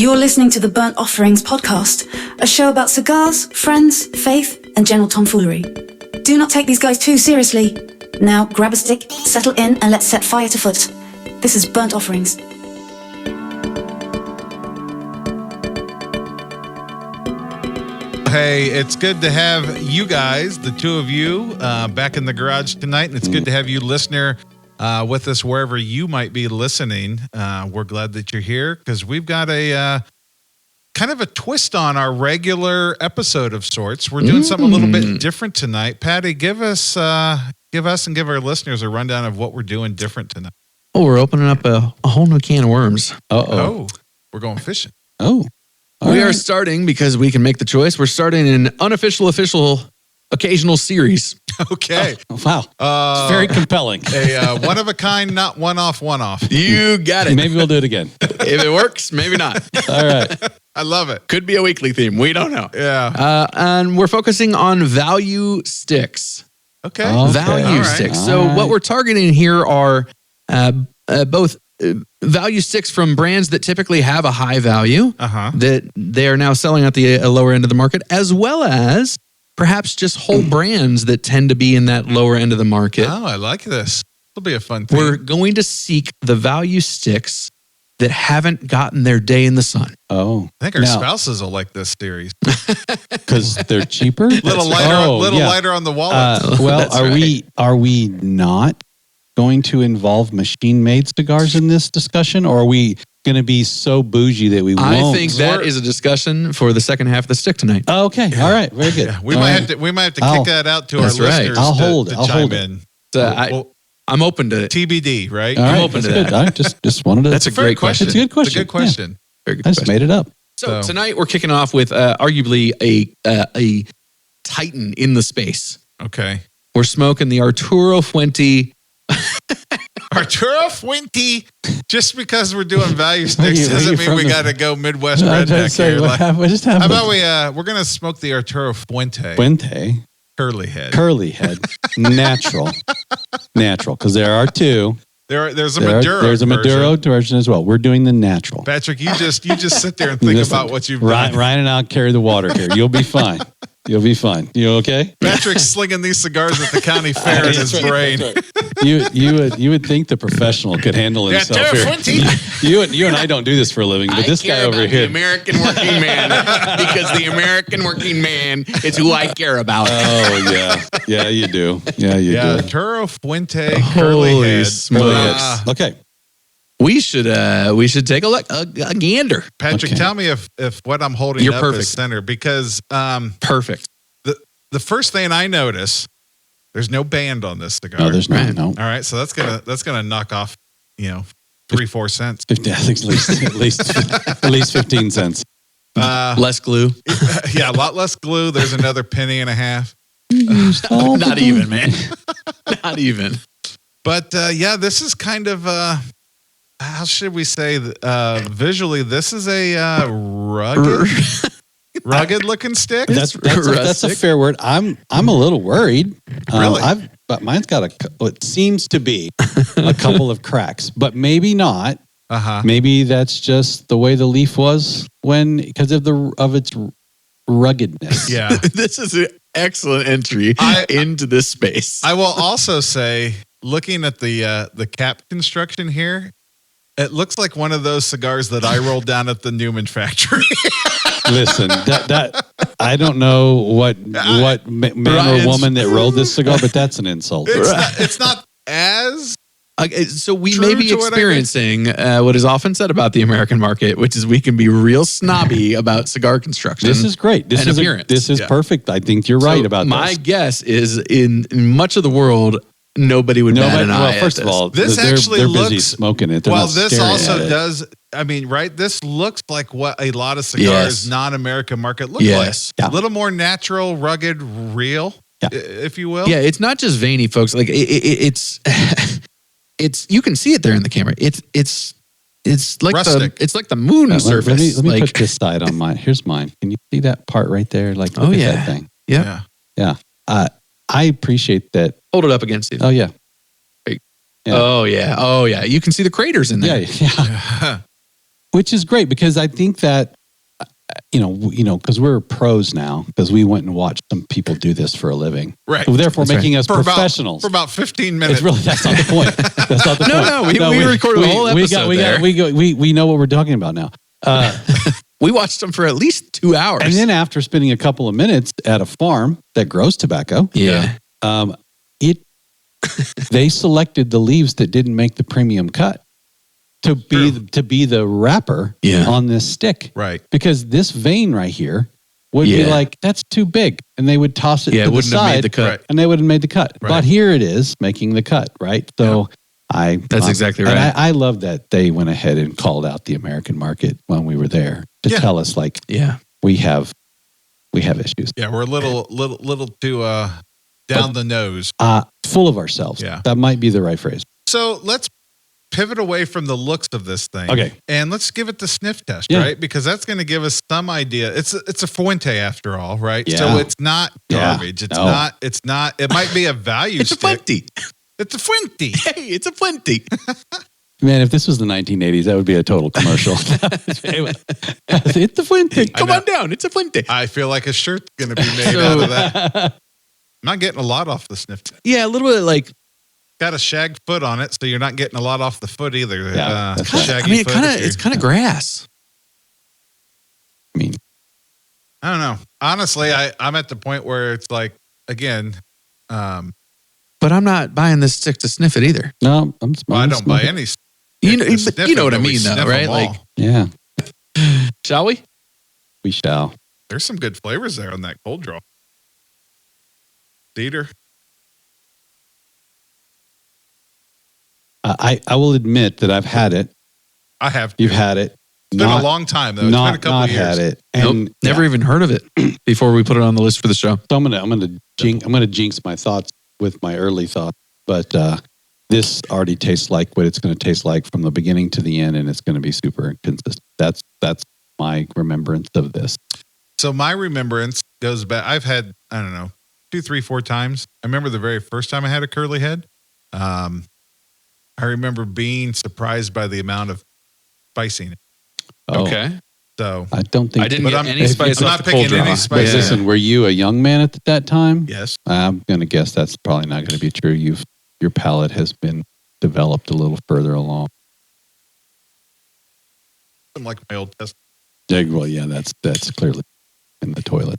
You're listening to the Burnt Offerings podcast, a show about cigars, friends, faith, and general tomfoolery. Do not take these guys too seriously. Now grab a stick, settle in, and let's set fire to foot. This is Burnt Offerings. Hey, it's good to have you guys, the two of you, back in the garage tonight. And it's good to have you, listener, with us wherever you might be listening. We're glad that you're here because we've got a kind of a twist on our regular episode of sorts. We're doing something a little bit different tonight. Patty, give us and give our listeners a rundown of what we're doing different tonight. Oh, we're opening up a whole new can of worms. Oh, we're going fishing. We are starting, because we can make the choice, we're starting an unofficial, official, occasional series. Okay. Wow. It's very compelling. A one-of-a-kind, not one-off. You got it. Maybe we'll do it again. If it works, maybe not. All right. I love it. Could be a weekly theme. We don't know. Yeah. And we're focusing on value sticks. Okay. Value sticks. So what we're targeting here are both value sticks from brands that typically have a high value that they are now selling at the lower end of the market, as well as perhaps just whole brands that tend to be in that lower end of the market. Oh, I like this. It'll be a fun thing. We're going to seek the value sticks that haven't gotten their day in the sun. Oh. I think our spouses will like this series. Because they're cheaper? Little lighter on the wallet. Are we not going to involve machine-made cigars in this discussion, or are we going to be so bougie that we won't? I think that is a discussion for the second half of the stick tonight. Oh, okay. All right. Very good. Yeah, we might have to kick that out to our listeners. I'll hold in. I'm open to TBD, right? All right, I'm open to that. I just wanted to. That's a great question. It's a good question. It's a good question. Yeah. Very good I just made it up. So tonight we're kicking off with arguably a titan in the space. Okay. We're smoking the Arturo Fuente. Arturo Fuente. Just because we're doing value sticks doesn't mean we got to go Midwest redneck here. What just happened? How about we're going to smoke the Arturo Fuente. Curly head. Natural, because there are two. There's a Maduro. There's a Maduro version as well. We're doing the natural. Patrick, you just sit there and think about what you've done. Ryan and I'll carry the water here. You'll be fine. You'll be fine. You okay? Patrick's slinging these cigars at the county fair in his brain. You would think the professional could handle himself here. You and I don't do this for a living, but this guy over here, the American working man, because the American working man is who I care about. Oh yeah, you do. Yeah, you do. Arturo Fuente, curly head. Smokes. Okay. We should take a look, a gander. Patrick, tell me if what I'm holding You're up perfect. is center, because Perfect. The first thing I notice, there's no band on this cigar. No, there's not. No. All right, so that's gonna knock off 3-4 cents. I think at least 15 cents. Less glue. Yeah, a lot less glue. There's another penny and a half. Not even, man. Not even. But this is kind of how should we say? Visually, this is a rugged looking stick. That's a fair word. I'm a little worried. Really? But mine's got what seems to be a couple of cracks, but maybe not. Maybe that's just the way the leaf was because of its ruggedness. Yeah. This is an excellent entry into this space. I will also say, looking at the cap construction here, it looks like one of those cigars that I rolled down at the Newman factory. Listen, that I don't know what man or woman that rolled this cigar, but that's an insult. It's not as. So we may be experiencing what is often said about the American market, which is we can be real snobby about cigar construction. This is great. This is perfect. I think you're right about my this. My guess is in much of the world, nobody would bat an eye. Well, first of all, this they're looks busy smoking it. They're this also does. I mean, right? This looks like what a lot of cigars non-American market look like. Yeah. A little more natural, rugged, real, if you will. Yeah, it's not just veiny, folks. Like it's you can see it there in the camera. It's like rustic. It's like the moon surface. Let me put this side on mine. Here's mine. Can you see that part right there? Like, look at that thing. Yeah. I appreciate that. Hold it up against you. Oh yeah. Oh yeah. You can see the craters in there. Yeah. which is great because I think that, because we're pros now because we went and watched some people do this for a living. Right. So therefore That's making us professionals. For about 15 minutes. It's really, that's not the point. That's not the point. No, we recorded a whole episode we know what we're talking about now. We watched them for at least 2 hours. And then after spending a couple of minutes at a farm that grows tobacco, they selected the leaves that didn't make the premium cut to be the wrapper on this stick. Right. Because this vein right here would be like, that's too big. And they would toss it to the side. Have made the cut. And they would have made the cut. Right. But here it is making the cut, right? So that's exactly right. And I love that they went ahead and called out the American market when we were there to tell us we have issues. Yeah, we're a little too down the nose. Full of ourselves. Yeah. That might be the right phrase. So let's pivot away from the looks of this thing. Okay. And let's give it the sniff test, right? Because that's going to give us some idea. It's a Fuente after all, right? Yeah. So it's not garbage. It's not, it might be a value It's stick. a Fuente. It's a Fuente. Hey, it's a Fuente. Man, if this was the 1980s, that would be a total commercial. It's a Fuente. Come on down. It's a Fuente. I feel like a shirt's going to be made out of that. I'm not getting a lot off the sniff test. Yeah, a little bit like. Got a shag foot on it, so you're not getting a lot off the foot either. Yeah, shaggy foot. It's kind of grass. I mean, I don't know. Honestly, I'm at the point where it's like, again, but I'm not buying this stick to sniff it either. No, I don't buy any. You know what I mean, though, right? Like, yeah. Shall we? We shall. There's some good flavors there on that cold draw. Cedar. I will admit that I've had it. I have. You've had it. It's been a long time though. It's been a couple of years. Had it. And never even heard of it before we put it on the list for the show. So I'm gonna jinx my thoughts with my early thoughts, but this already tastes like what it's going to taste like from the beginning to the end, and it's going to be super consistent. That's my remembrance of this. So my remembrance goes back. I've had, I don't know, 2, 3, 4 times. I remember the very first time I had a curly head. I remember being surprised by the amount of spice in it. Okay. So I don't think I didn't get any spice. I'm not picking any spice. Listen, were you a young man at that time? Yes. I'm going to guess that's probably not going to be true. Your palate has been developed a little further along. I'm like my old test. Yeah, well, yeah, that's clearly in the toilet.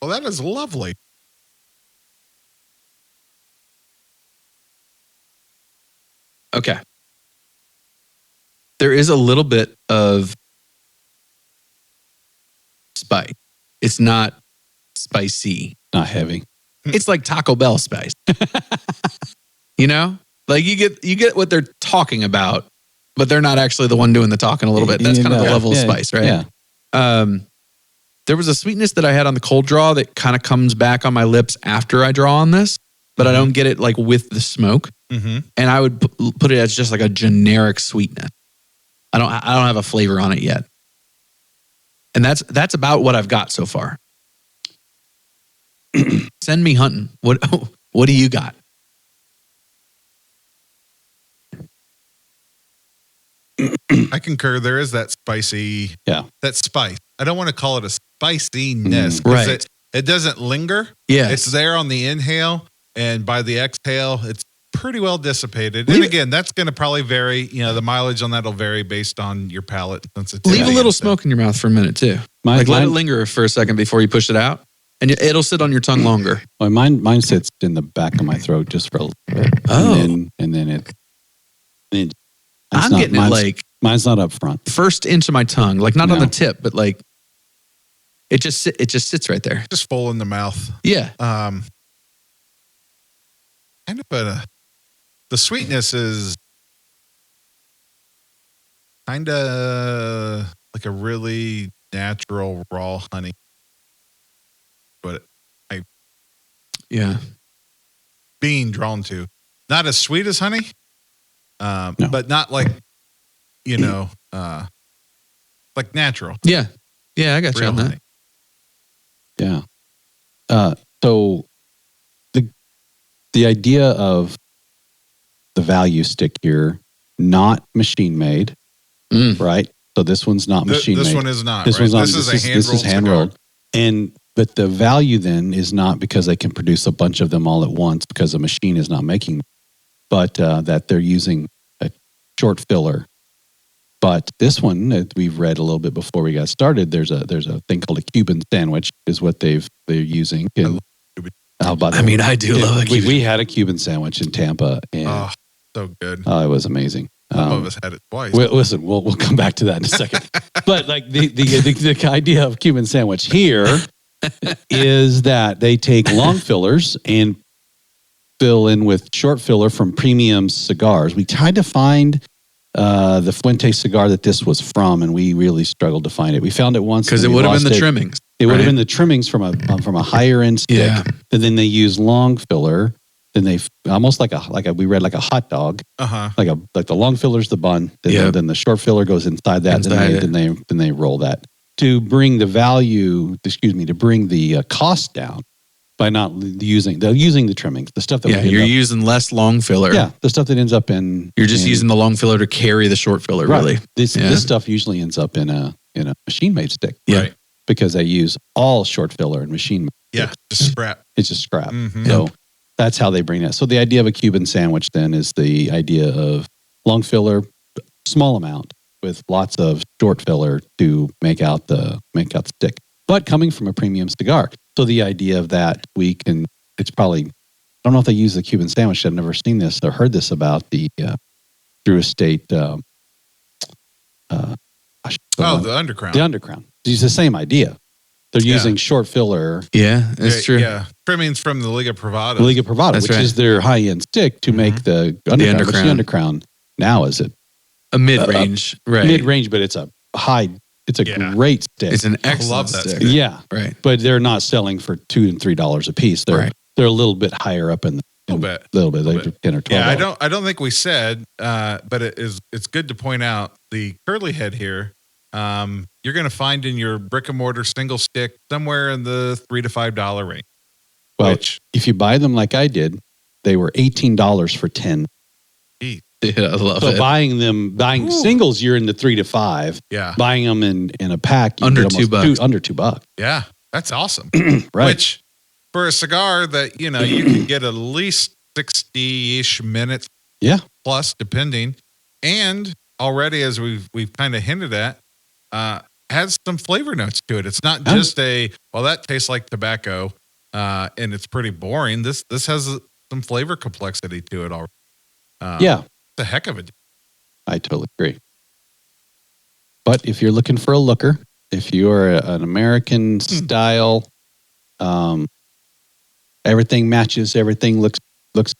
Well, that is lovely. Okay. There is a little bit of spice. It's not spicy. Not heavy. It's like Taco Bell spice. You know? Like you get what they're talking about, but they're not actually the one doing the talking a little bit. That's kind of the level of spice, right? Yeah. There was a sweetness that I had on the cold draw that kind of comes back on my lips after I draw on this, but I don't get it like with the smoke. Mm-hmm. And I would put it as just like a generic sweetness. I don't have a flavor on it yet. And that's about what I've got so far. Send me hunting. What do you got? I concur. There is that spicy, that spice. I don't want to call it a spiciness. Right. It doesn't linger. Yeah. It's there on the inhale, and by the exhale, it's pretty well dissipated. And again, that's going to probably vary. You know, the mileage on that will vary based on your palate sensitivity. Leave a little smoke in your mouth for a minute too. Let it linger for a second before you push it out, and it'll sit on your tongue longer. Well, mine sits in the back of my throat just for a little bit. Oh. And then it I'm getting it like mine's not up front. First into my tongue, like not on the tip, but like it just sits right there. Just full in the mouth. Yeah. Kind of the sweetness is kind of like a really natural raw honey. But being drawn to. Not as sweet as honey. No. But not like, like natural. Yeah. Yeah, I got you on that. Yeah. So the idea of the value stick here, not machine made, right? So this one's not machine made. This one is not. This right? one's not. This is a hand rolled. But the value then is not because they can produce a bunch of them all at once because the machine is not making them, but that they're using a short filler. But this one that we've read a little bit before we got started, there's a thing called a Cuban sandwich is what they're using. And, I do love a Cuban. We had a Cuban sandwich in Tampa, and so good. It was amazing. Some of us had it twice. Listen, we'll come back to that in a second. But like the idea of Cuban sandwich here is that they take long fillers and fill in with short filler from premium cigars. We tried to find the Fuente cigar that this was from, and we really struggled to find it. We found it once because it would have been the trimmings. It would have been the trimmings from a higher end stick. Yeah. And then they use long filler. Then they almost like we read like a hot dog. Like the long filler's the bun. Then the short filler goes inside that. Then they roll that to bring the value. To bring the cost down by not using the trimmings, the stuff that you're using less long filler. Yeah, the stuff that ends up in you're just using the long filler to carry the short filler. Right. Really, this stuff usually ends up in a machine made stick. Yeah. Right. Because they use all short filler and machine made. Yeah, just scrap. It's just scrap. Mm-hmm. So that's how they bring that. So the idea of a Cuban sandwich then is the idea of long filler, small amount with lots of short filler to make out the stick. But coming from a premium cigar. So the idea of that it's probably, I don't know if they use the Cuban sandwich. I've never seen this or heard this about the Drew Estate. The undercrown. The undercrown. It's the same idea. They're using short filler. Yeah, that's true. Yeah, trimmings from the Liga Privada. Liga Privada, which is their high-end stick to make the undercrown. Which the undercrown now is a mid-range, right? Mid-range, but it's a high. It's a great stick. It's an excellent stick. Yeah, right. But they're not selling for $2 and $3 a piece. They're a little bit higher up in the. A little bit. They're 10 or 12. Yeah, I don't think we said, but it's good to point out the curly head here. You're going to find in your brick and mortar single stick somewhere in the $3 to $5 range. Well, if you buy them like I did, they were $18 for 10. Yeah, I love it. So buying singles, you're in the $3 to $5. Yeah. Buying them in a pack, under $2. Under $2. Yeah, that's awesome. Right. Which for a cigar that you can get at least 60-ish minutes. Yeah. Plus, depending, and already as we've kind of hinted at, has some flavor notes to it. It's not just that tastes like tobacco, and it's pretty boring. This has some flavor complexity to it already. It's a heck of a deal. I totally agree. But if you're looking for a looker, if you are an American style, everything matches, everything looks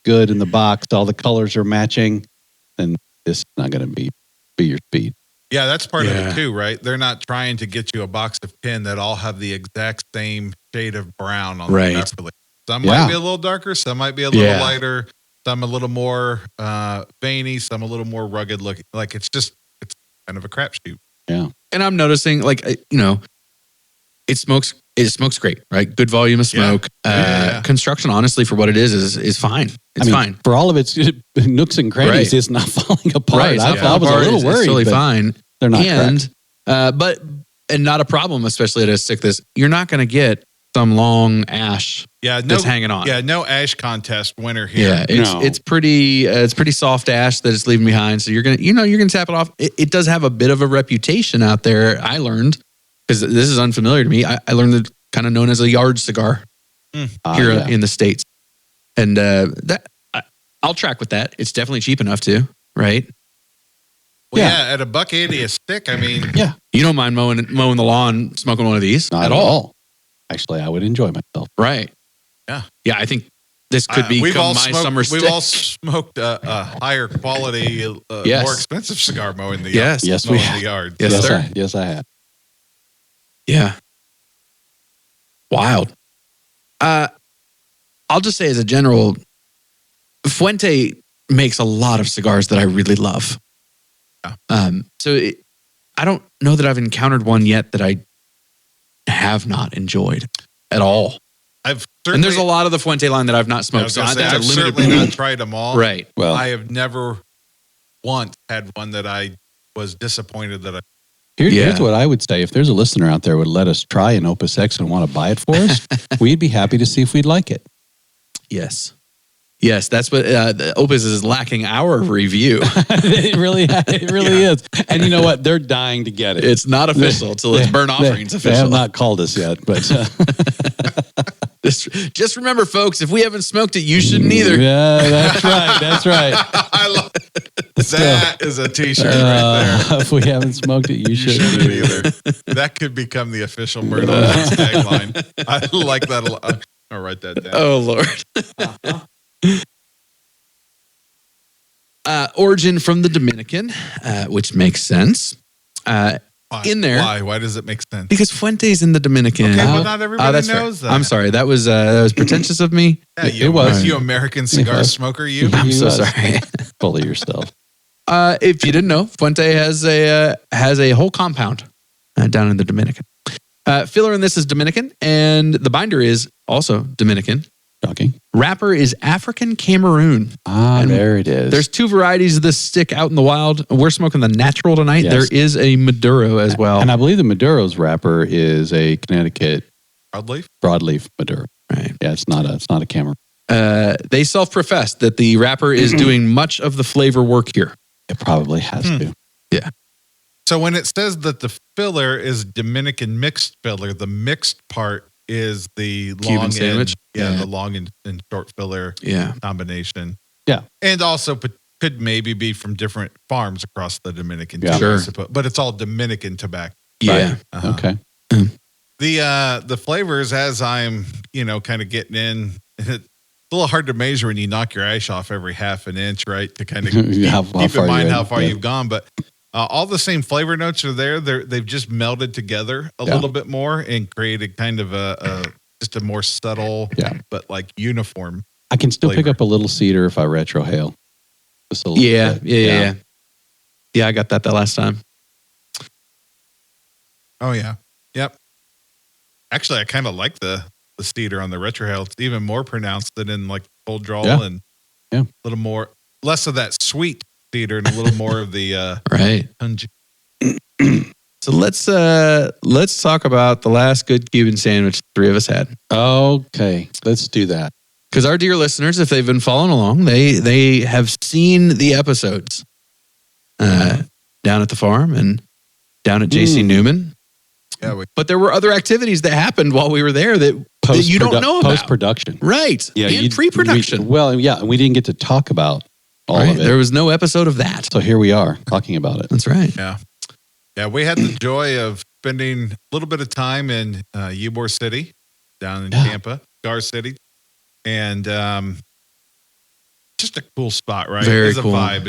good in the box, all the colors are matching, then this is not going to be your speed. Yeah, that's part of it too, right? They're not trying to get you a box of 10 that all have the exact same shade of brown on them. Some might be a little darker, some might be a little lighter, some a little more veiny, some a little more rugged looking. Like it's kind of a crapshoot. Yeah. And I'm noticing it smokes great, right? Good volume of smoke. Construction, honestly, for what it is fine. It's fine. For all of its nooks and crannies, it's not falling apart. Right. I was a little worried. It's totally fine. They're not cracked. And not a problem, especially at a stick this. You're not going to get some long ash that's hanging on. Yeah, no ash contest winner here. Yeah, it's pretty soft ash that it's leaving behind. So you're gonna tap it off. It does have a bit of a reputation out there. I learned, because this is unfamiliar to me. I learned that kind of known as a yard cigar here in the States, and I'll track with that. It's definitely cheap enough too, right? Well, at $1.80 a stick. I mean, you don't mind mowing the lawn, smoking one of these not at all. Actually, I would enjoy myself. Right. Yeah. I think this could become my summer stick. We've all smoked a higher quality, more expensive cigar mowing the yard. Yes, we have. The yard. Yes, sir. Yes, I have. Yeah. Wild. I'll just say as a general, Fuente makes a lot of cigars that I really love. I don't know that I've encountered one yet that I have not enjoyed at all. I've and there's a lot of the Fuente line that I've not smoked. So I've certainly not tried them all. Right. Well, I have never once had one that I was disappointed that I. Here's what I would say. If there's a listener out there who would let us try an Opus X and want to buy it for us, we'd be happy to see if we'd like it. Yes. Yes, that's what the Opus is lacking our review. It really is. And you know what? They're dying to get it. It's not official till it's burn offerings official. They have not called us yet, but just remember, folks, if we haven't smoked it, you shouldn't either. Yeah, that's right. I love that is a T-shirt right there. If we haven't smoked it, you shouldn't either. That could become the official burn offerings tagline. I like that a lot. I'll write that down. Oh Lord. Origin from the Dominican, which makes sense. In there, why does it make sense? Because Fuente's in the Dominican. Okay, but not everybody knows that. I'm sorry, that was pretentious of me. Yeah, it was. You American cigar smoker, you. I'm so sorry. Full of yourself. If you didn't know, Fuente has a whole compound down in the Dominican. Filler in this is Dominican, and the binder is also Dominican. Shocking. Wrapper is African Cameroon. And there it is. There's 2 varieties of this stick out in the wild. We're smoking the natural tonight. Yes. There is a Maduro as well. And I believe the Maduro's wrapper is a Connecticut broadleaf Maduro. Right. Yeah, it's not a Cameroon. They self-profess that the wrapper is doing much of the flavor work here. It probably has to. Yeah. So when it says that the filler is Dominican mixed filler, the mixed part is the Cuban long sandwich. The long and short filler combination. Yeah. And also could maybe be from different farms across the Dominican. Yeah. Too, Sure. but it's all Dominican tobacco. Yeah. Right? Okay. The flavors, as I'm kind of getting in, it's a little hard to measure when you knock your ice off every half an inch, right? To kind of keep in mind how far you've gone, but. All the same flavor notes are there. They've just melded together a little bit more and created kind of just a more subtle, but like uniform. I can still flavor. pick up a little cedar if I retrohale. Just a little bit. Yeah. Yeah, I got that the last time. Oh yeah, yep. Actually, I kind of like the cedar on the retrohale. It's even more pronounced than in like cold draw and a little more less of that sweet cedar and a little more of the right. pungent. So let's talk about the last good Cuban sandwich the 3 of us had. Okay, let's do that. Because our dear listeners, if they've been following along, they have seen the episodes down at the farm and down at JC Newman. Yeah, but there were other activities that happened while we were there that you don't know about. Post-production. Right. Yeah, and pre-production. And we didn't get to talk about all of it. There was no episode of that. So here we are talking about it. That's right. Yeah. Yeah, we had the joy of spending a little bit of time in Ybor City, down in Tampa, Cigar City. And just a cool spot, right? Very it's cool. a vibe.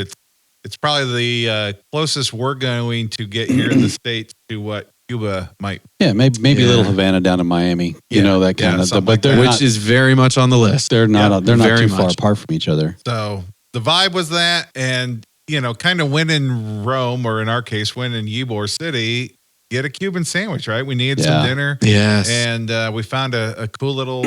It's probably the closest we're going to get here in the States to what Cuba might. Yeah, maybe Little Havana down in Miami. You know, that kind of stuff. But which is very much on the list. They're not too far apart from each other. So the vibe was that, and kind of when in Rome, or in our case, when in Ybor City, get a Cuban sandwich, right? We needed some dinner. Yes. And we found a cool little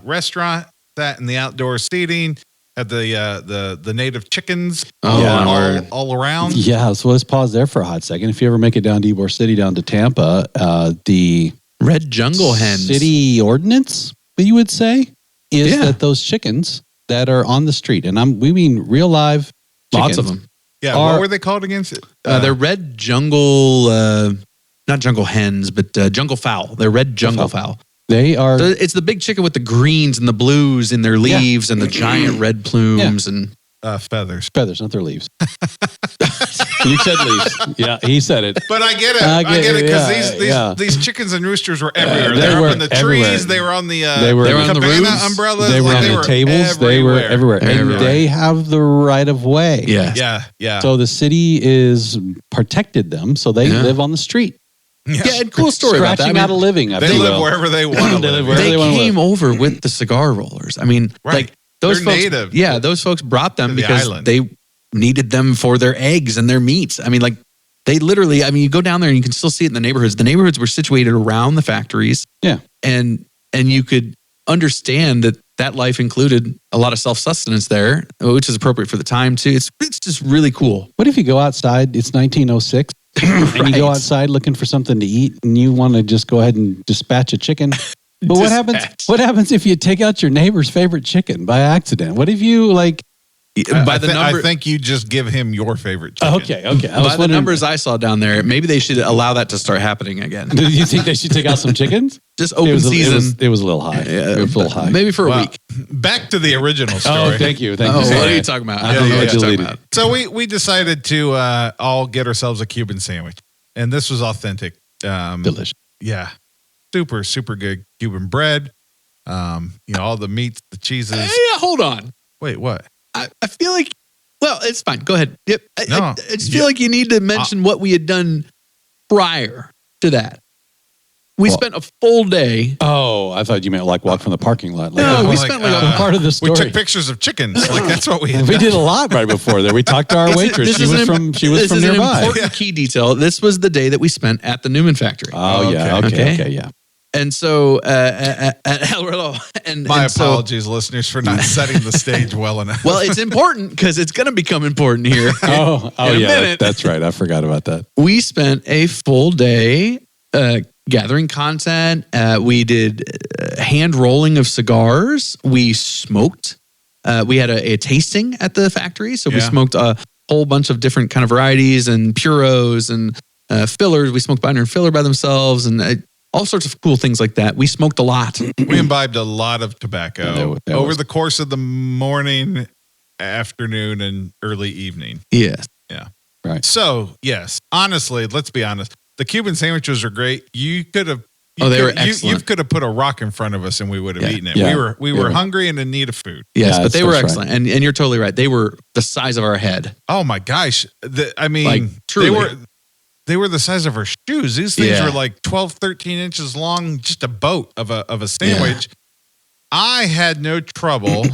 restaurant, sat in the outdoor seating, had the native chickens all around. Yeah, so let's pause there for a hot second. If you ever make it down to Ybor City, down to Tampa, the Red Jungle Hens city ordinance, you would say, is that those chickens that are on the street, and we mean real live chickens. Lots of them. Yeah, what were they called again? They're red jungle, not jungle hens, but jungle fowl. They're red jungle fowl. They are. It's the big chicken with the greens and the blues in their leaves and the giant red plumes and feathers. Feathers, not their leaves. You said leaves. Yeah, he said it. But I get it. I get it because these chickens and roosters were everywhere. They were up in the trees. They were on the on the roofs. Umbrellas. They were on the tables. They were everywhere. And they have the right of way. Yeah. So the city is protected them, so they live on the street. Yeah, and cool story about that. Scratching out a living. They live wherever they want to live. They came over with the cigar rollers. I mean, like those folks. Native. Yeah, those folks brought them because island. they needed them for their eggs and their meats. I mean, like they literally. I mean, you go down there and you can still see it in the neighborhoods. The neighborhoods were situated around the factories. Yeah, and you could understand that life included a lot of self-sustenance there, which is appropriate for the time too. It's just really cool. What if you go outside, it's 1906, and you go outside looking for something to eat, and you want to just go ahead and dispatch a chicken? But what happens if you take out your neighbor's favorite chicken by accident? What if you I think you just give him your favorite chicken. Okay. By the numbers I saw down there, maybe they should allow that to start happening again. Do you think they should take out some chickens? Just open season. It was a little high. It was a little high. Maybe for a week. Back to the original story. Oh, thank you. What are you talking about? I don't know what you deleted. So we decided to all get ourselves a Cuban sandwich, and this was authentic. Delicious. Yeah, super super good Cuban bread. All the meats, the cheeses. Yeah, hold on. Wait, what? I feel like, well, it's fine. Go ahead. Yep. No, I just feel like you need to mention what we had done prior to that. We spent a full day. Oh, I thought you meant like walk from the parking lot. No, we spent like a part of the story. We took pictures of chickens. Like that's what we had. We did a lot right before that. We talked to our waitress. She was from nearby. An important key detail. This was the day that we spent at the Newman factory. Oh, yeah. Okay. Yeah. And so at El Reloj. My apologies, listeners, for not setting the stage well enough. Well, it's important because it's going to become important here. Oh yeah, that's right. I forgot about that. We spent a full day gathering content. We did hand rolling of cigars. We smoked. We had a tasting at the factory. So we smoked a whole bunch of different kind of varieties and puros and fillers. We smoked binder and filler by themselves and all sorts of cool things like that. We smoked a lot. We imbibed a lot of tobacco over the course of the morning, afternoon, and early evening. Yes. Yeah. Right. So, yes, honestly, let's be honest. The Cuban sandwiches are great. You could have... they were excellent. You could have put a rock in front of us and we would have eaten it. Yeah. We were hungry and in need of food. Yes, but they were excellent. Right. And you're totally right. They were the size of our head. Oh my gosh. Truly. They were the size of our shoes. These things were like 12, 13 inches long, just a boat of a sandwich. Yeah. I had no trouble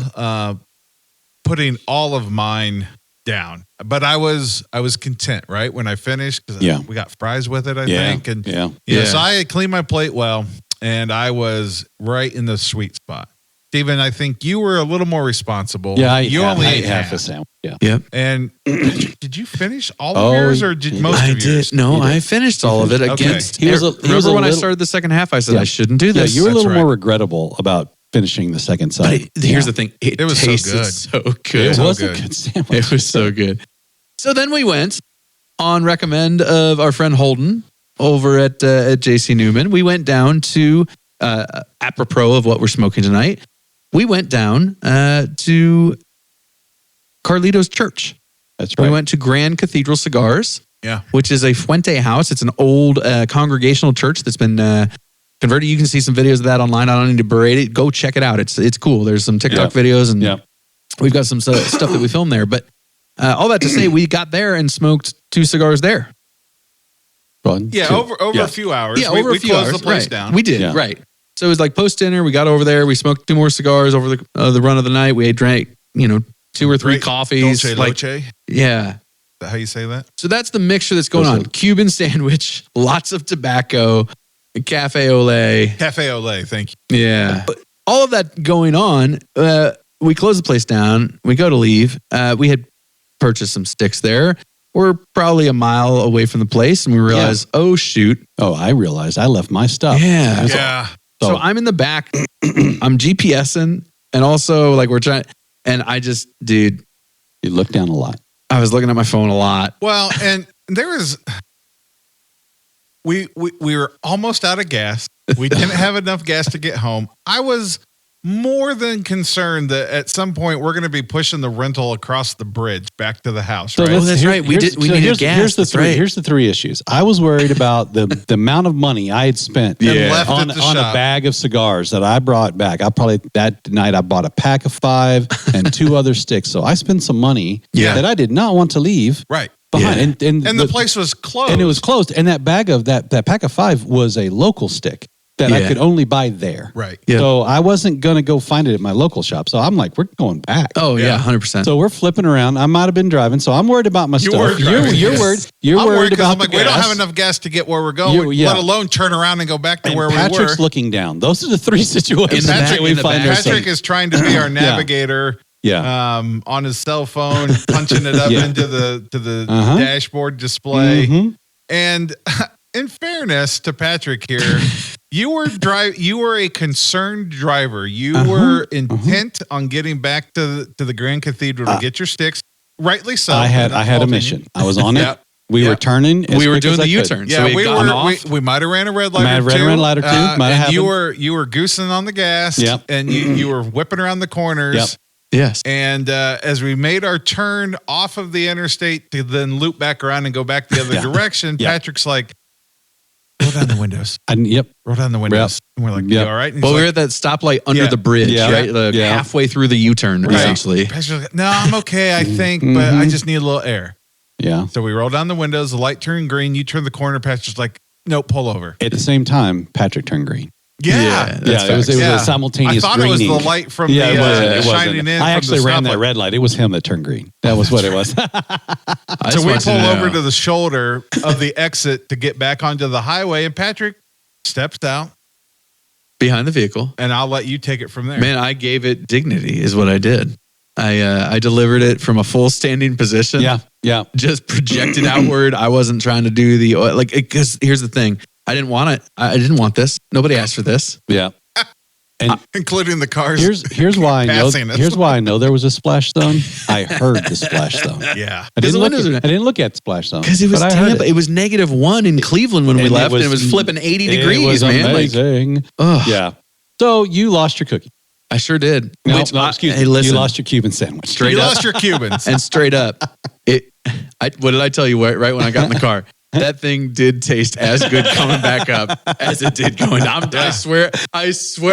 putting all of mine down, but I was content, right? When I finished, because we got fries with it, I think. And so I had cleaned my plate well, and I was right in the sweet spot. Steven, I think you were a little more responsible. Yeah, you only ate half a sandwich. Yeah. Yep. And did you finish all of yours, or did most of yours? Did. No, I finished all of it. Against. Remember when I started the second half? I said I shouldn't do this. Yeah, you were a little more regrettable about finishing the second side. But here's the thing: it was tasted so good. It was a good sandwich. It was so good. So then we went on recommend of our friend Holden over at JC Newman. We went down to apropos of what we're smoking tonight. We went down to Carlito's Church. That's right. We went to Grand Cathedral Cigars, Yeah. Which is a Fuente house. It's an old congregational church that's been converted. You can see some videos of that online. I don't need to berate it. Go check it out. It's cool. There's some TikTok videos, and we've got some stuff that we filmed there. But all that to say, we got there and smoked 2 cigars there. Over a few hours. Yeah, over a few hours. We closed the place down. We did, right. So it was like post-dinner. We got over there. We smoked 2 more cigars over the run of the night. We drank, 2 or 3 coffees. Dolce Loche? Yeah. Is that how you say that? So that's the mixture that's going on. Cuban sandwich, lots of tobacco, cafe au lait. Cafe au lait, thank you. Yeah. But all of that going on, we close the place down. We go to leave. We had purchased some sticks there. We're probably a mile away from the place, and we realize, oh, shoot. Oh, I realized I left my stuff. Yeah. So I'm in the back. I'm GPSing, and also, we're trying, and I just, dude. You look down a lot. I was looking at my phone a lot. Well, and there was, we were almost out of gas. We didn't have enough gas to get home. I was more than concerned that at some point we're going to be pushing the rental across the bridge back to the house. So that's right. We needed gas. Here's the 3 issues. I was worried about the amount of money I had spent on a bag of cigars that I brought back. That night I bought a pack of 5 and 2 other sticks. So I spent some money that I did not want to leave. Right. Behind. And the place was closed. And it was closed. And that bag of that pack of 5 was a local stick that I could only buy there. Right. Yeah. So I wasn't going to go find it at my local shop. So I'm like, we're going back. Oh, yeah, 100%. So we're flipping around. I might have been driving. So I'm worried about my stuff. You're worried. You're I'm worried about I'm like, the we don't gas. have enough gas to get where we're going, let alone turn around and go back to And where Patrick's we were. looking down. Those are the three situations Patrick- that we in the find back. ourselves. Patrick is trying to be our navigator. On his cell phone, punching it up into the dashboard display. Mm-hmm. And in fairness to Patrick here, you were a concerned driver. You were intent on getting back to the Grand Cathedral to get your sticks. Rightly so. I had a mission. I was on it. We were turning. We were doing the U-turn. Yeah, so we might have ran a red light. Might have ran a red light or two. Might have and you happened. were goosing on the gas. Yep. And you were whipping around the corners. Yep. Yes. And as we made our turn off of the interstate to then loop back around and go back the other direction, Patrick's like, roll down the windows. Roll down the windows. And we're like, you all right? And Well, we were at that stoplight under the bridge, right? Halfway through the U-turn, essentially. Patrick's like, no, I'm okay, I think, but I just need a little air. Yeah. So we roll down the windows, the light turned green, you turn the corner, Patrick's like, nope, pull over. At the same time, Patrick turned green. It was a simultaneous I thought greening. it was the light from it wasn't. shining in. I actually from the ran that stoplight. red light. It was him that turned green. That was what it was. So we pull over to the shoulder of the exit to get back onto the highway, and Patrick steps out behind the vehicle, and I'll let you take it from there. Man, I gave it dignity, is what I did. I delivered it from a full standing position. Yeah. Just projected outward. I wasn't trying to do because here's the thing. I didn't want it. I didn't want this. Nobody asked for this. Yeah. And including the cars. Here's why I know. passing us. Here's why I know there was a splash zone. I heard the splash zone. Yeah. I didn't look at the splash zone because it was but I heard Tampa. It was -1 in Cleveland when we left, and it was flipping 80 degrees. It was man. amazing. Yeah. So you lost your cookie. I sure did. No, excuse me. Hey, listen. You lost your Cuban sandwich. Straight You up. lost your Cubans. And straight up, what did I tell you right when I got in the car? That thing did taste as good coming back up as it did going down. I swear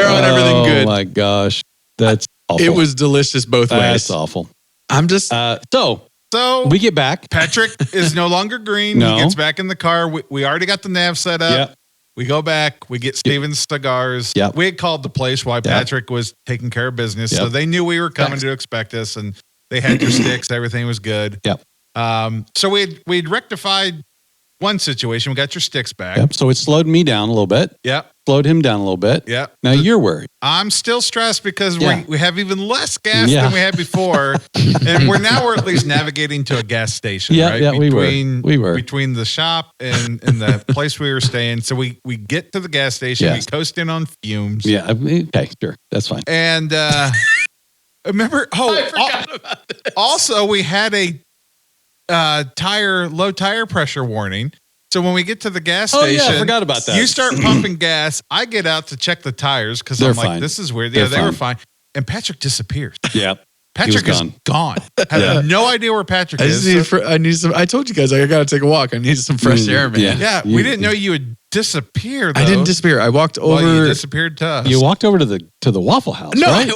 on everything good. Oh my gosh. That's awful. It was delicious both ways. That's awful. I'm just So we get back. Patrick is no longer green. No. He gets back in the car. We already got the nav set up. Yep. We go back. We get Steven's cigars. Yep. We had called the place while Patrick was taking care of business. So Yep. they knew we were coming to expect us, and they had your sticks. Everything was good. Yep. So we'd rectified one situation. We got your sticks back. Yep. So it slowed me down a little bit. Yep. Slowed him down a little bit. Yep. Now you're worried. I'm still stressed because Yeah. we have even less gas than we had before, and we're at least navigating to a gas station. Yeah, right? yeah, we were between the shop and the place we were staying. So we get to the gas station. Yes. We coast in on fumes. Yeah. Okay. Sure. That's fine. And remember? I forgot about this. Also, we had a low tire pressure warning. So when we get to the gas Oh, station, yeah, I forgot about that. You start pumping gas. I get out to check the tires because They're I'm like, fine. this is weird. They're Yeah, they were fine. fine. And Patrick disappears. Yeah. Patrick was is gone. I have no idea where Patrick is. I need some. I told you guys I got to take a walk. I need some fresh air, man. Yeah, we didn't know you would disappear. Though. I didn't disappear. I walked over. Well, you disappeared to us. You walked over to the Waffle House. No, right?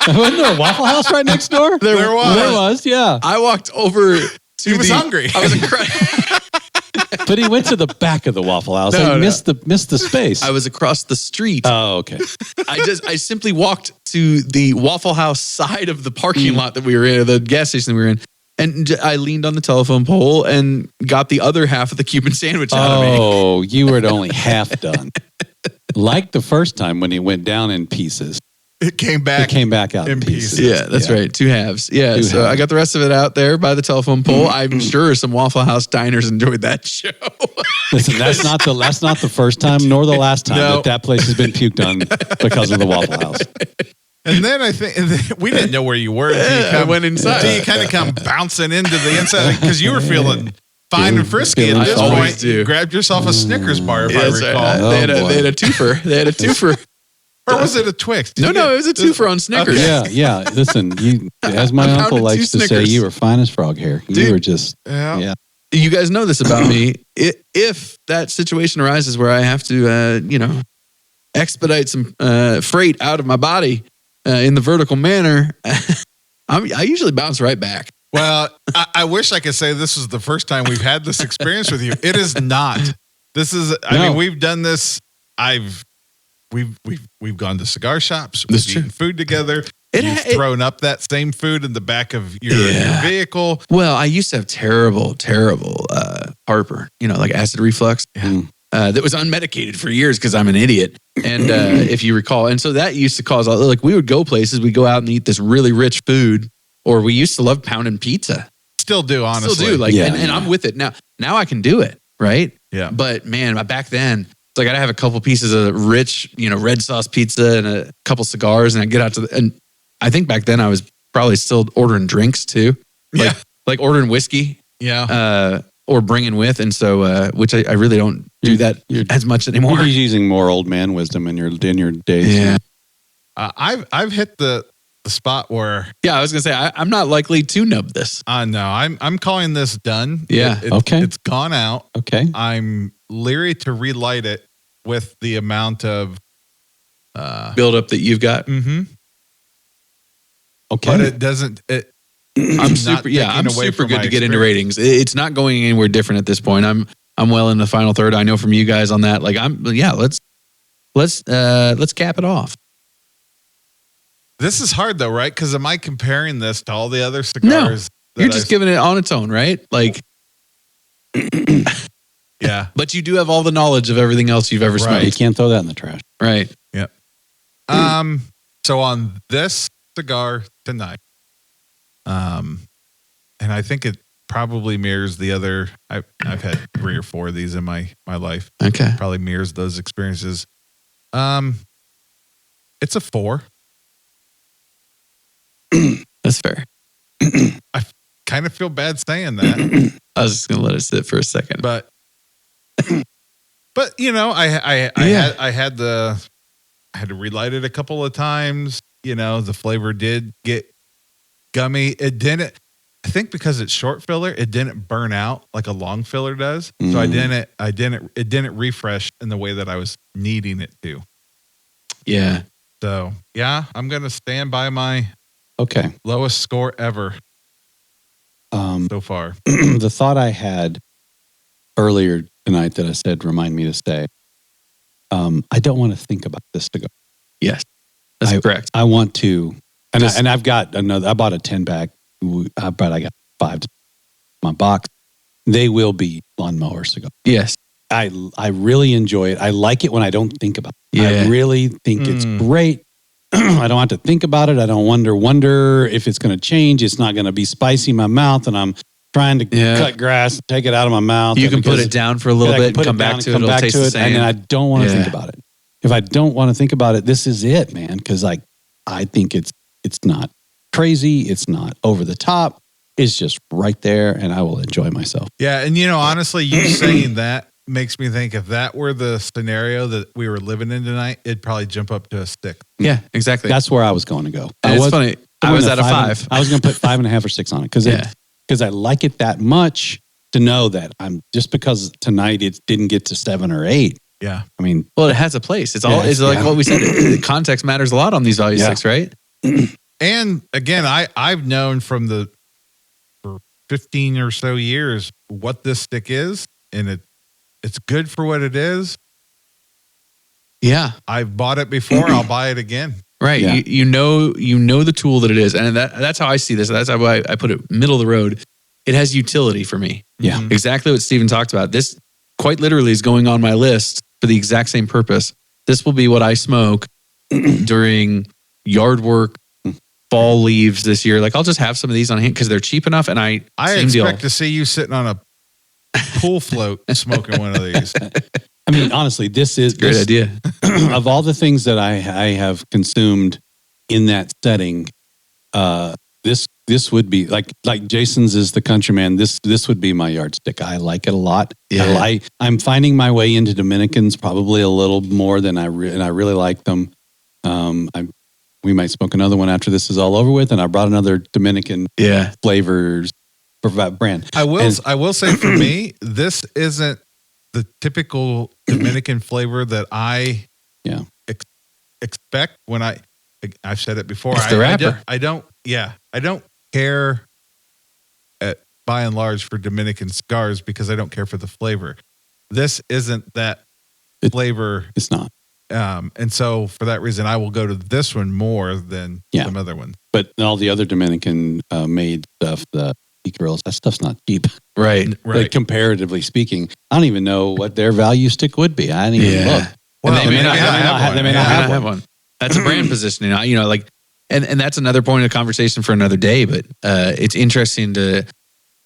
Wasn't there a Waffle House right next door? There was. There was. Yeah. I walked over to He was hungry. I was But he went to the back of the Waffle House. No, and no. missed the space. I was across the street. Oh, okay. I simply walked to the Waffle House side of the parking lot that we were in, the gas station that we were in, and I leaned on the telephone pole and got the other half of the Cuban sandwich out of me. Oh, you were only half done. Like the first time when he went down in pieces. It came back. It came back out in in pieces. Yeah, that's right. 2 halves. Yeah, Two so halves. I got the rest of it out there by the telephone pole. I'm sure some Waffle House diners enjoyed that show. Listen, that's not the first time nor the last time No. that place has been puked on because of the Waffle House. And then I think we didn't know where you were. I went inside. Until you kind of come bouncing into the inside because you were feeling fine and frisky at feeling this fine. point. Always do. You grabbed yourself a Snickers bar, if I Yes, recall. they had Oh, boy. a twofer. They had a twofer. Or was it a Twix? No, it was a twofer on Snickers. Yeah. Listen, you, as my I pounded uncle 2 likes to say, Snickers. you were fine as frog hair. You Dude. were just, Yeah. yeah. You guys know this about me. If that situation arises where I have to, expedite some freight out of my body in the vertical manner, I usually bounce right back. Well, I wish I could say this is the first time we've had this experience with you. It is not. This is, I No. mean, we've done this we've gone to cigar shops. That's We've eaten food together. You've thrown up that same food in the back of your vehicle. Well, I used to have terrible heartburn, like acid reflux. Yeah. That was unmedicated for years because I'm an idiot. And if you recall, and so that used to cause, like, we would go places, we'd go out and eat this really rich food, or we used to love pounding pizza. Still do, honestly. Still do. And I'm with it now. Now I can do it, right? Yeah. But man, back then, it's like I'd have a couple pieces of rich, red sauce pizza and a couple cigars, and I'd get out and I think back then I was probably still ordering drinks too. Like ordering whiskey. Yeah. Or bringing with. And so, which I really don't do that as much anymore. You're using more old man wisdom in your days. Yeah. I've hit the spot where. Yeah, I was going to say, I'm not likely to nub this. No, I'm calling this done. Yeah. Okay. It's gone out. Okay. I'm leery to relight it with the amount of buildup that you've got. Mm-hmm. Okay. But it doesn't. I'm super good to get into ratings. It's not going anywhere different at this point. I'm well in the final third. I know from you guys on that. Like let's cap it off. This is hard though, right? Because am I comparing this to all the other cigars? No, you're just giving it on its own, right? Like, yeah. But you do have all the knowledge of everything else you've ever smoked. You can't throw that in the trash. Right. Yep. So on this cigar tonight, and I think it probably mirrors the other. I've had 3 or 4 of these in my life. Okay. Probably mirrors those experiences. It's a 4. That's fair. I kind of feel bad saying that. I was just gonna let it sit for a second, but I had to relight it a couple of times. The flavor did get gummy. It didn't. I think because it's short filler, it didn't burn out like a long filler does. So it didn't refresh in the way that I was needing it to. Yeah. So yeah, I'm gonna stand by my lowest score ever so far. The thought I had earlier tonight that I said remind me to stay. I don't want to think about this cigar. Yes, that's correct. I want to, and I've got another. I bought a 10-pack. I got 5 in my box. They will be lawnmower cigars. Yes. I really enjoy it. I like it when I don't think about it. Yeah. I really think it's great. I don't have to think about it. I don't wonder if it's going to change. It's not going to be spicy in my mouth, and I'm trying to cut grass, take it out of my mouth. You can put it down for a little bit and come back to it. It'll taste the same. And I don't want to think about it. If I don't want to think about it, this is it, man. Because I think it's not crazy. It's not over the top. It's just right there, and I will enjoy myself. Yeah, and honestly, you saying that makes me think if that were the scenario that we were living in tonight, it'd probably jump up to a 6. Yeah, exactly. That's where I was going to go. It's funny. I was at a 5. I was going to put 5.5 or 6 on it because I like it that much to know that I'm just because tonight it didn't get to 7 or 8. Yeah, I mean, well, it has a place. It's all. It's like what we said. Context matters a lot on these value 6, right? And again, I've known for 15 or so years what this stick is, and it's good for what it is. Yeah, I've bought it before. I'll buy it again. Right. Yeah. You know the tool that it is, and that's how I see this. That's how I put it. Middle of the road. It has utility for me. Yeah. Mm-hmm. Exactly what Steven talked about. This quite literally is going on my list for the exact same purpose. This will be what I smoke during yard work, fall leaves this year. Like I'll just have some of these on hand because they're cheap enough, and I expect to see you sitting on a pool float smoking one of these. I mean, honestly, this is a great idea. Of all the things that I have consumed in that setting, this would be like Jason's is the countryman. This would be my yardstick. I like it a lot. Yeah. I'm finding my way into Dominicans probably a little more than I really like them. We might smoke another one after this is all over with, and I brought another Dominican flavors brand. I will say for me, this isn't the typical Dominican flavor that I expect when I've said it before. It's the wrapper. I don't care by and large for Dominican cigars because I don't care for the flavor. This isn't that flavor. It's not. And so for that reason, I will go to this one more than some other ones. But all the other Dominican made stuff, the grills, that stuff's not cheap. Right. Like, comparatively speaking, I don't even know what their value stick would be. I didn't even look. Well, they may not have one. That's a brand positioning. Like, and that's another point of conversation for another day. But it's interesting to,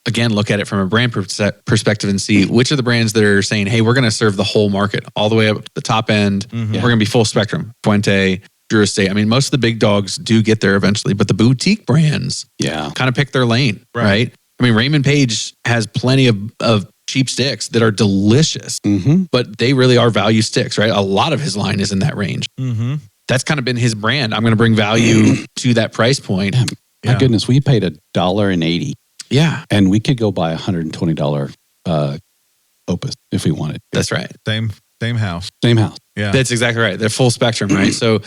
again, look at it from a brand perspective and see which are the brands that are saying, hey, we're going to serve the whole market all the way up to the top end. Mm-hmm. We're going to be full spectrum. Fuente, Drew Estate. I mean, most of the big dogs do get there eventually, but the boutique brands kind of pick their lane, right? I mean, Raymond Page has plenty of cheap sticks that are delicious, but they really are value sticks, right? A lot of his line is in that range. Mm-hmm. That's kind of been his brand. I'm going to bring value to that price point. My goodness, we paid $1.80. Yeah. And we could go buy $120 Opus if we wanted. That's right. Same house. Same house. Yeah. That's exactly right. They're full spectrum, right? So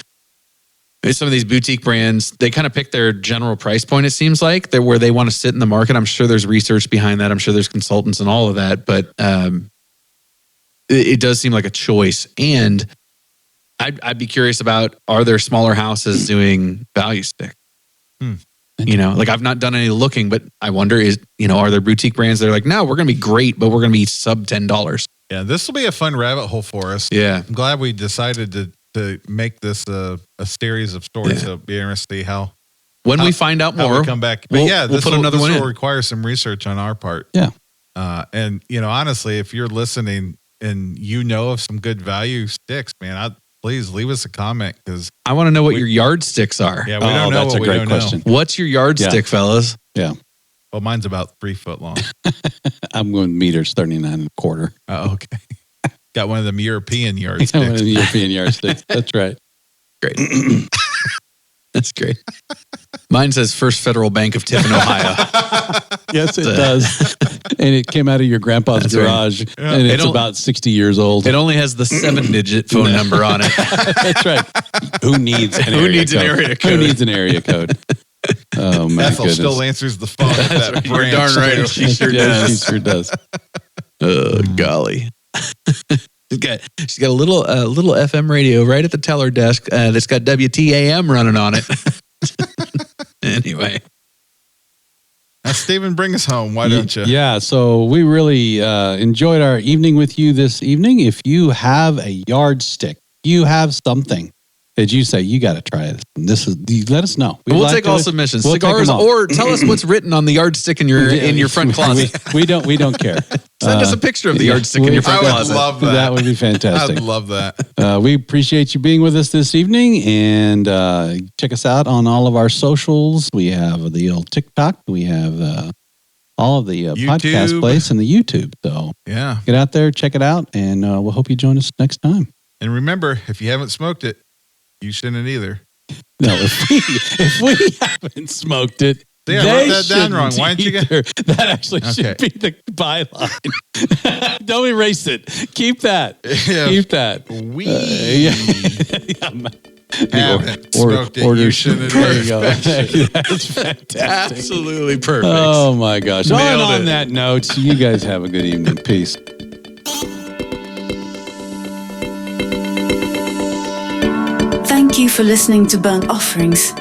some of these boutique brands, they kind of pick their general price point, it seems like. They're where they want to sit in the market. I'm sure there's research behind that. I'm sure there's consultants and all of that. But it does seem like a choice. And I'd be curious about, are there smaller houses doing value stick? Like I've not done any looking, but I wonder are there boutique brands that are like, no, we're going to be great, but we're going to be sub $10. Yeah, this will be a fun rabbit hole for us. Yeah. I'm glad we decided to make this a series of stories. So it'll be interesting to see how we find out more, we come back. But we'll put another one in. This will require some research on our part. Yeah. And honestly, if you're listening and of some good value sticks, man, please leave us a comment because I want to know what your yardsticks are. Yeah, we don't know. That's a great question. What's your yardstick, fellas? Yeah. Well, mine's about 3 foot long. I'm going meters 39.25. Oh, okay. Got one of them European yardsticks. One of the European yardsticks. That's right. Great. That's great. Mine says First Federal Bank of Tiffin, Ohio. Yes, it does. And it came out of your grandpa's garage. Right. Yeah. And it's about 60 years old. It only has the 7-digit phone number on it. That's right. Who needs an area code? Who needs an area code? Oh, my Ethel goodness. still answers the phone at that right. You're darn right. She sure does. She sure does. Golly. She's got a little FM radio right at the teller desk that's got WTAM running on it. Anyway. Now, Stephen, bring us home. Why don't you? Yeah, so we really enjoyed our evening with you this evening. If you have a yardstick, you have something that you say, you got to try this. Let us know. We'll take all submissions, cigars, or tell us what's written on the yardstick in your front closet. We don't care. Send us a picture of the yardstick in your front closet. I would love that. That would be fantastic. I'd love that. We appreciate you being with us this evening, and check us out on all of our socials. We have the old TikTok. We have all of the podcast place and the YouTube. So get out there, check it out, and we'll hope you join us next time. And remember, if you haven't smoked it, you shouldn't either. No, if we haven't smoked it, I wrote that down wrong. Why didn't you get that? Actually should be the byline. Don't erase it. Keep that. Yeah. Keep that. We haven't smoked it. Order. You shouldn't. There you go. That's fantastic. Absolutely perfect. Oh my gosh. Nailed on it. that note, you guys have a good evening. Peace. Thank you for listening to Burnt Offerings.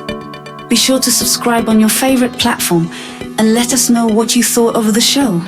Be sure to subscribe on your favorite platform and let us know what you thought of the show.